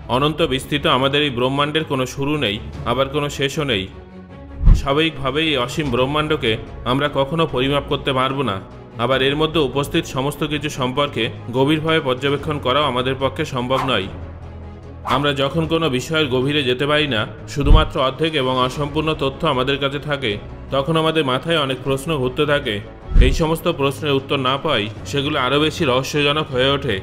অনন্ত বিস্তৃত আমাদের এই ব্রহ্মাণ্ডের কোনো শুরু নেই, আবার কোনো শেষও নেই। স্বাভাবিকভাবেই এই অসীম ব্রহ্মাণ্ডকে আমরা কখনো পরিমাপ করতে পারব না। আবার এর মধ্যে উপস্থিত সমস্ত কিছু সম্পর্কে গভীরভাবে পর্যবেক্ষণ করাও আমাদের পক্ষে সম্ভব নয়। আমরা যখন কোনো বিষয়ের গভীরে যেতে পারি না, শুধুমাত্র অর্ধেক এবং অসম্পূর্ণ তথ্য আমাদের কাছে থাকে, তখন আমাদের মাথায় অনেক প্রশ্ন ঘুরতে থাকে। এই সমস্ত প্রশ্নের উত্তর না পাই সেগুলো আরও বেশি রহস্যজনক হয়ে ওঠে।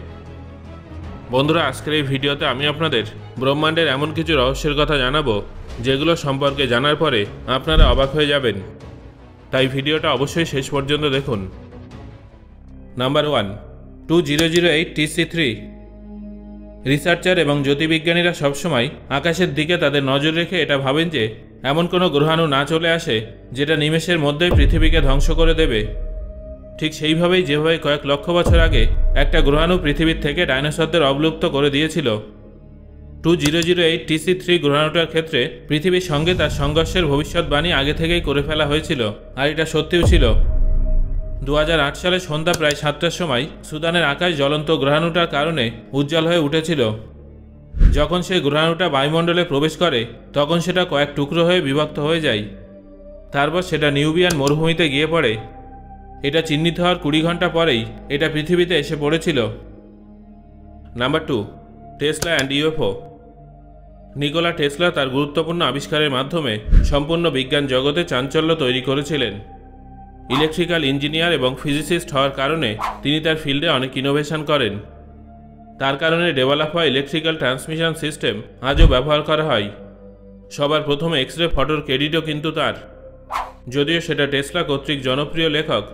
বন্ধুরা, আজকের এই ভিডিওতে আমি আপনাদের ব্রহ্মাণ্ডের এমন কিছু রহস্যের কথা জানাবো যেগুলো সম্পর্কে জানার পরে আপনারা অবাক হয়ে যাবেন। তাই ভিডিওটা অবশ্যই শেষ পর্যন্ত দেখুন। Number 1, 2008 TC3। রিসার্চার এবং জ্যোতির্বিজ্ঞানীরা সবসময় আকাশের দিকে তাদের নজর রেখে এটা ভাবেন যে এমন কোনো গ্রহাণু না চলে আসে যেটা নিমেষের মধ্যেই পৃথিবীকে ধ্বংস করে দেবে। ঠিক সেইভাবেই যেভাবে কয়েক লক্ষ বছর আগে একটা গ্রহাণু পৃথিবীর থেকে ডাইনোসরদের অবলুপ্ত করে দিয়েছিল, 2008 TC3 গ্রহাণুটার ক্ষেত্রে পৃথিবীর সঙ্গে তার সংঘর্ষের ভবিষ্যৎবাণী আগে থেকেই করে ফেলা হয়েছিল, আর এটা সত্যিও ছিল। 2008 সালে সন্ধ্যা প্রায় 7টার সময় সুদানের আকাশ জ্বলন্ত গ্রহাণুটার কারণে উজ্জ্বল হয়ে উঠেছিল। যখন সেই গ্রহাণুটা বায়ুমণ্ডলে প্রবেশ করে তখন সেটা কয়েক টুকরো হয়ে বিভক্ত হয়ে যায়। তারপর সেটা নিউবিয়ান মরুভূমিতে গিয়ে পড়ে। এটা চিহ্নিত হওয়ার 20 ঘন্টা পরেই এটা পৃথিবীতে এসে পড়েছিল। Number 2, Tesla and UFO. Nikola Tesla তার গুরুত্বপূর্ণ আবিষ্কারের মাধ্যমে সম্পূর্ণ বিজ্ঞান জগতে চাঞ্চল্য তৈরি করেছিলেন। ইলেকট্রিক্যাল ইঞ্জিনিয়ার এবং ফিজিসিস্ট হওয়ার কারণে তিনি তার ফিল্ডে অনেক ইনোভেশন করেন। তার কারণে ডেভেলপ হওয়া ইলেকট্রিক্যাল ট্রান্সমিশন সিস্টেম আজও ব্যবহার করা হয়। সবার প্রথমে এক্স-রে ফটোর ক্রেডিটও কিন্তু তার, যদিও সেটা টেসলা কর্তৃক জনপ্রিয় লেখক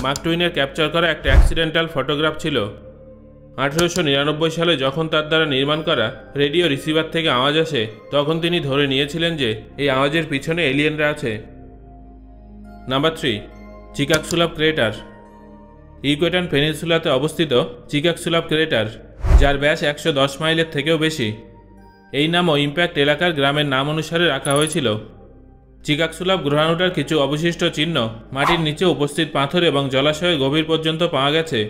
মার্ক টুইনের ক্যাপচার করা একটা অ্যাক্সিডেন্টাল ফটোগ্রাফ ছিল। 1899 সালে যখন তার দ্বারা নির্মাণ করা রেডিও রিসিভার থেকে আওয়াজ আসে, তখন তিনি ধরে নিয়েছিলেন যে এই আওয়াজের পিছনে এলিয়েনরা আছে। Number 3, চিকাগসুলাভ crater. ইকুয়েটন পেনিনসুলাতে অবস্থিত চিকাগসুলাভ ক্রেটার, যার ব্যাস 110 মাইলের থেকেও বেশি। এই নামও ইম্প্যাক্ট এলাকার গ্রামের নাম অনুসারে রাখা হয়েছিল। চিকাগসুলাভ গ্রহাণুটার কিছু অবশিষ্ট চিহ্ন মাটির নিচে উপস্থিত পাথর এবং জলাশয়ের গভীর পর্যন্ত পাওয়া গেছে।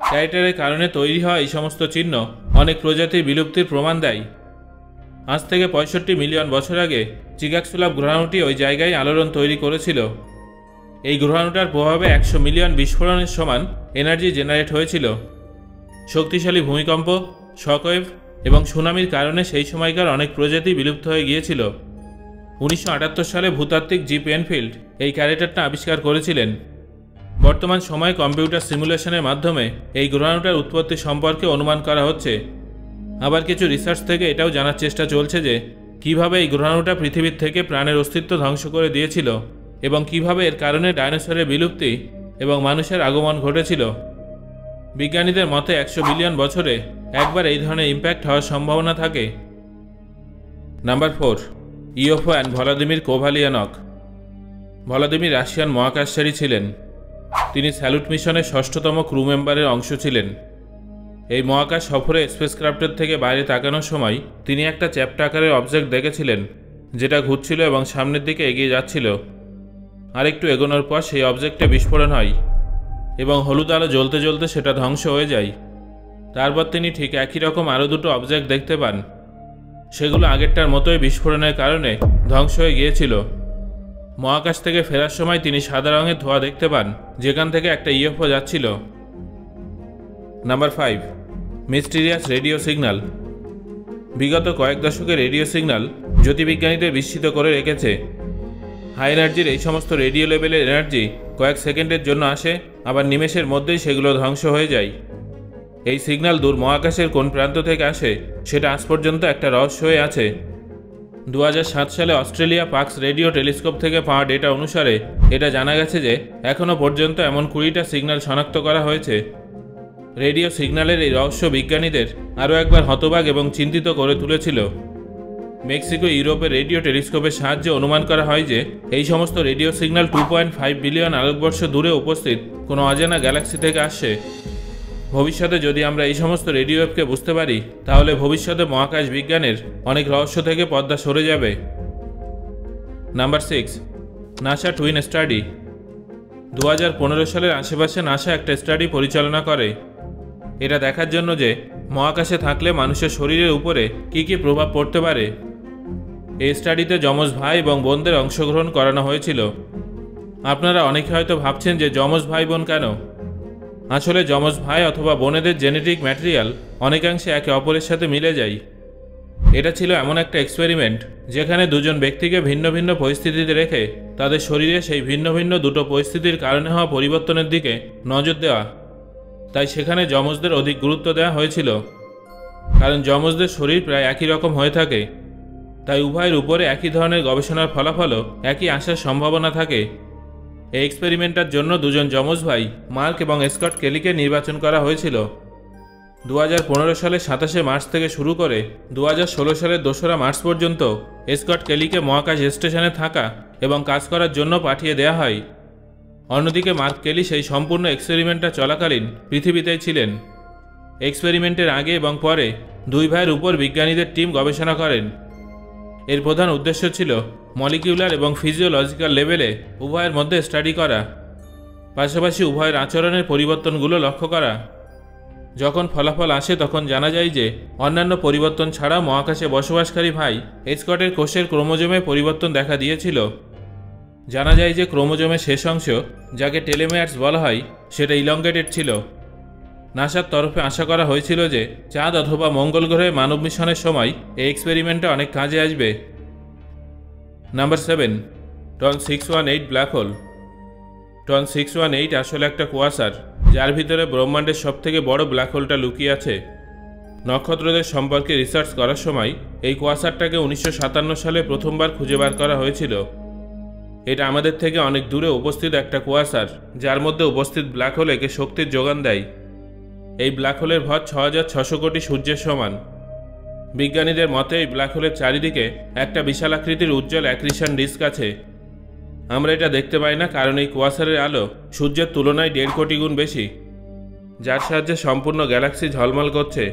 ক্রেটারের কারণে তৈরি হওয়া এই সমস্ত চিহ্ন অনেক প্রজাতির বিলুপ্তির প্রমাণ দেয়। আজ থেকে 65 মিলিয়ন বছর আগে চিকাগসুলাভ গ্রহাণুটি ওই জায়গায় আলোড়ন তৈরি করেছিল। এই গ্রহাণুটার প্রভাবে 100 মিলিয়ন বিস্ফোরণের সমান এনার্জি জেনারেট হয়েছিল। শক্তিশালী ভূমিকম্প, শকওয়েভ এবং সুনামির কারণে সেই সময়কার অনেক প্রজাতি বিলুপ্ত হয়ে গিয়েছিল। 1978 সালে ভূতাত্ত্বিক জি পেনফিল্ড এই ক্রেটারটা আবিষ্কার করেছিলেন। বর্তমান সময়ে কম্পিউটার সিমুলেশনের মাধ্যমে এই গ্রহাণুটার উৎপত্তি সম্পর্কে অনুমান করা হচ্ছে। আবার কিছু রিসার্চ থেকে এটাও জানার চেষ্টা চলছে যে কিভাবে এই গ্রহাণুটা পৃথিবীর থেকে প্রাণের অস্তিত্ব ধ্বংস করে দিয়েছিল এবং কিভাবে এর কারণে ডাইনোসরের বিলুপ্তি এবং মানুষের আগমন ঘটেছিল। বিজ্ঞানীদের মতে 100 বিলিয়ন বছরে একবার এই ধরনের ইম্প্যাক্ট হওয়ার সম্ভাবনা থাকে। Number 4, UFO and Vladimir Kovalyonok. Vladimir Russian মহাকাশচারী ছিলেন। তিনি স্যালুট মিশনের 6ষ্ঠতম ক্রু মেম্বারের অংশ ছিলেন। এই মহাকাশ সফরে স্পেসক্রাফটের থেকে বাইরে তাকানোর সময় তিনি একটা চ্যাপ্টা আকারের অবজেক্ট দেখেছিলেন, যেটা ঘুরছিল এবং সামনের দিকে এগিয়ে যাচ্ছিল। আরেকটু এগোনোর পর সেই অবজেক্টে বিস্ফোরণ হয় এবং হলুদ আলো জ্বলতে জ্বলতে সেটা ধ্বংস হয়ে যায়। তারপর তিনি ঠিক একই রকম আরও দুটো অবজেক্ট দেখতে পান। সেগুলো আগেরটার মতোই বিস্ফোরণের কারণে ধ্বংস হয়ে গিয়েছিল। মহাকাশ থেকে ফেরার সময় তিনি সাদা রঙের ধোঁয়া দেখতে পান, যেখান থেকে একটা ইউএফও যাচ্ছিল। Number 5, mysterious radio signal. বিগত কয়েক দশকে রেডিও সিগন্যাল জ্যোতির্বিজ্ঞানীদের বিস্মিত করে রেখেছে। হাই এনার্জির এই সমস্ত রেডিও লেভেলের এনার্জি কয়েক সেকেন্ডের জন্য আসে, আবার নিমেষের মধ্যেই সেগুলো ধ্বংস হয়ে যায়। এই সিগন্যাল দূর মহাকাশের কোন প্রান্ত থেকে আসে সেটা আজ পর্যন্ত একটা রহস্য হয়ে আছে। 2007 সালে অস্ট্রেলিয়া পার্কস রেডিও টেলিস্কোপ থেকে পাওয়া ডেটা অনুসারে এটা জানা গেছে যে এখনও পর্যন্ত এমন 20টা সিগন্যাল শনাক্ত করা হয়েছে। রেডিও সিগন্যালের এই রহস্য বিজ্ঞানীদের আরও একবার হতবাক এবং চিন্তিত করে তুলেছিল। মেক্সিকো ইউরোপের রেডিও টেলিস্কোপের সাহায্যে অনুমান করা হয় যে এই সমস্ত রেডিও সিগন্যাল 2.5 বিলিয়ন আলোকবর্ষ দূরে উপস্থিত কোনো অজানা গ্যালাক্সি থেকে আসছে। ভবিষ্যতে যদি আমরা এই সমস্ত রেডিও ওয়েভকে বুঝতে পারি, তাহলে ভবিষ্যতে মহাকাশ বিজ্ঞানের অনেক রহস্য থেকে পর্দা সরে যাবে। Number 6, NASA twin study. 2015 সালের আশেপাশে নাসা একটা স্টাডি পরিচালনা করে। এটা দেখার জন্য যে মহাকাশে থাকলে মানুষের শরীরের উপরে কী প্রভাব পড়তে পারে। এই স্টাডিতে যমজ ভাই এবং বোনদের অংশগ্রহণ করানো হয়েছিল। আপনারা অনেকে হয়তো ভাবছেন যে যমজ ভাই বোন কেন? আসলে যমজ ভাই অথবা বোনেদের জেনেটিক ম্যাটেরিয়াল অনেকাংশে একে অপরের সাথে মিলে যায়। এটা ছিল এমন একটা এক্সপেরিমেন্ট যেখানে দুজন ব্যক্তিকে ভিন্ন ভিন্ন পরিস্থিতিতে রেখে তাদের শরীরে সেই ভিন্ন ভিন্ন দুটো পরিস্থিতির কারণে হওয়া পরিবর্তনের দিকে নজর দেওয়া। তাই সেখানে যমজদের অধিক গুরুত্ব দেওয়া হয়েছিল, কারণ যমজদের শরীর প্রায় একই রকম হয়ে থাকে। তাই উভয়ের উপরে একই ধরনের গবেষণার ফলাফলও একই আসার সম্ভাবনা থাকে। এই এক্সপেরিমেন্টের জন্য দুজন যমজ ভাই মার্ক এবং স্কট কেলিকে নির্বাচন করা হয়েছিল। 2015 সালের 27শে মার্চ থেকে শুরু করে 2016 সালের 2রা মার্চ পর্যন্ত স্কট কেলিকে মহাকাশ স্টেশনে থাকা এবং কাজ করার জন্য পাঠিয়ে দেওয়া হয়। অন্যদিকে মার্ক কেলি সেই সম্পূর্ণ এক্সপেরিমেন্টটা চলাকালীন পৃথিবীতেই ছিলেন। এক্সপেরিমেন্টের আগে এবং পরে দুই ভাইয়ের উপর বিজ্ঞানীদের টিম গবেষণা করেন। এর প্রধান উদ্দেশ্য ছিল মলিকিউলার এবং ফিজিওলজিক্যাল লেভেলে উভয়ের মধ্যে স্টাডি করা, পাশাপাশি উভয়ের আচরণের পরিবর্তনগুলো লক্ষ্য করা। যখন ফলাফল আসে তখন জানা যায় যে অন্যান্য পরিবর্তন ছাড়াও মহাকাশে বসবাসকারী ভাই স্কটের কোষের ক্রোমোজোমে পরিবর্তন দেখা দিয়েছিল। জানা যায় যে ক্রোমোজোমের শেষ অংশ, যাকে টেলোমেয়ার্স বলা হয়, সেটা ইলঙ্গেটেড ছিল। নাসার তরফে আশা করা হয়েছিল যে চাঁদ অথবা মঙ্গল গ্রহে মানব মিশনের সময় এই এক্সপেরিমেন্টটা অনেক কাজে আসবে। Number 7, Ton 618 black hole. Ton 618 আসলে একটা কুয়াশার, যার ভিতরে ব্রহ্মাণ্ডের সবথেকে বড় ব্ল্যাক হোলটা লুকিয়ে আছে। নক্ষত্রদের সম্পর্কে রিসার্চ করার সময় এই কুয়াশারটাকে 1957 সালে প্রথমবার খুঁজে বার করা হয়েছিল। এটা আমাদের থেকে অনেক দূরে উপস্থিত একটা কুয়াশার, যার মধ্যে উপস্থিত ব্ল্যাক হোল একে শক্তির যোগান দেয়। এই ব্ল্যাক হোলের ভর 6600 কোটি সূর্যের সমান। বিজ্ঞানীদের মতে এই ব্ল্যাক হোলের চারিদিকে একটা বিশাল আকৃতির উজ্জ্বল অ্যাক্রিশন ডিস্ক আছে। আমরা এটা দেখতে পাই না কারণ এই কুয়াশারের আলো সূর্যের তুলনায় 1.5 কোটি গুণ বেশি, যার সাহায্যে সম্পূর্ণ গ্যালাক্সি ঝলমল করছে।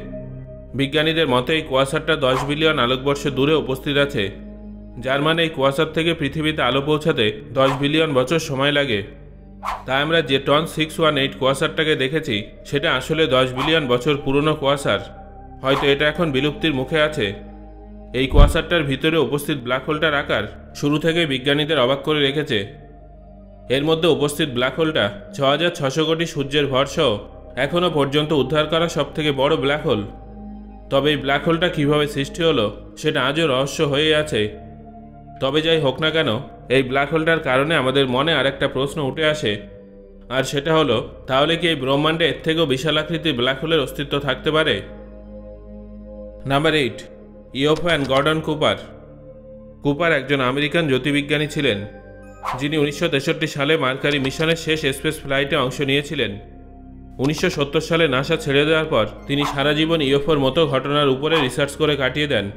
বিজ্ঞানীদের মতে এই কুয়াশারটা 10 বিলিয়ন আলোকবর্ষ দূরে উপস্থিত আছে, যার মানে এই কুয়াশার থেকে পৃথিবীতে আলো পৌঁছাতে 10 বিলিয়ন বছর সময় লাগে। তাই আমরা যে টন 618 কুয়াশারটাকে দেখেছি সেটা আসলে 10 বিলিয়ন বছর পুরনো কুয়াশার। হয়তো এটা এখন বিলুপ্তির মুখে আছে। এই কুয়াশারটার ভিতরে উপস্থিত ব্ল্যাক হোলটার আকার শুরু থেকে বিজ্ঞানীদের অবাক করে রেখেছে। এর মধ্যে উপস্থিত ব্ল্যাক হোলটা 6600 কোটি সূর্যের ভর সহ এখনও পর্যন্ত উদ্ধার করা সবথেকে বড় ব্ল্যাক হোল। তবে এই ব্ল্যাক হোলটা কীভাবে সৃষ্টি হলো সেটা আজও রহস্য হয়ে আছে। তবে যাই হোক না কেন, এই ব্ল্যাক হোলটার কারণে আমাদের মনে আরেকটা প্রশ্ন উঠে আসে, আর সেটা হলো, তাহলে কি এই ব্রহ্মাণ্ডে এর থেকেও বিশাল আকৃতির ব্ল্যাক হোলের অস্তিত্ব থাকতে পারে? Number 8, UFO and Gordon Cooper. Cooper একজন আমেরিকান জ্যোতির্বিজ্ঞানী ছিলেন, যিনি 1963 সালে মার্কারি মিশনের শেষ স্পেস ফ্লাইটে অংশ নিয়েছিলেন। 1970 সালে নাসা ছেড়ে দেওয়ার পর তিনি সারা জীবন ইওফোর মতো ঘটনার উপরে রিসার্চ করে কাটিয়ে দেন।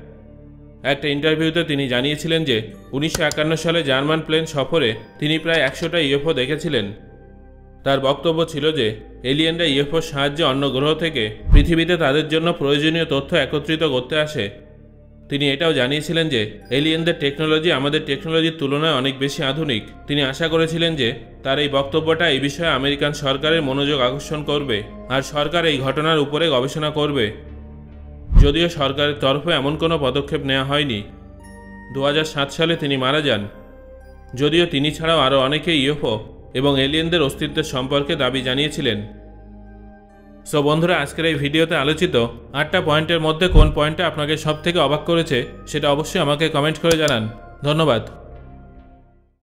একটা ইন্টারভিউতে তিনি জানিয়েছিলেন যে 1951 সালে জার্মান প্লেন সফরে তিনি প্রায় 100টা ইউএফও দেখেছিলেন। তার বক্তব্য ছিল যে এলিয়েনরা ইউএফওর সাহায্যে অন্য গ্রহ থেকে পৃথিবীতে তাদের জন্য প্রয়োজনীয় তথ্য একত্রিত করতে আসে। তিনি এটাও জানিয়েছিলেন যে এলিয়েনদের টেকনোলজি আমাদের টেকনোলজির তুলনায় অনেক বেশি আধুনিক। তিনি আশা করেছিলেন যে তার এই বক্তব্যটা এই বিষয়ে আমেরিকান সরকারের মনোযোগ আকর্ষণ করবে আর সরকার এই ঘটনার উপরে গবেষণা করবে। যদিও সরকারের তরফে এমন কোনো পদক্ষেপ নেওয়া হয়নি। 2007 সালে তিনি মারা যান। যদিও তিনি ছাড়াও আরও অনেকে ইউএফও এবং এলিয়েনদের অস্তিত্বের সম্পর্কে দাবি জানিয়েছিলেন। সো বন্ধুরা, আজকের এই ভিডিওতে আলোচিত 8টা পয়েন্টের মধ্যে কোন পয়েন্টটা আপনাকে সবথেকে অবাক করেছে সেটা অবশ্যই আমাকে কমেন্ট করে জানান। ধন্যবাদ।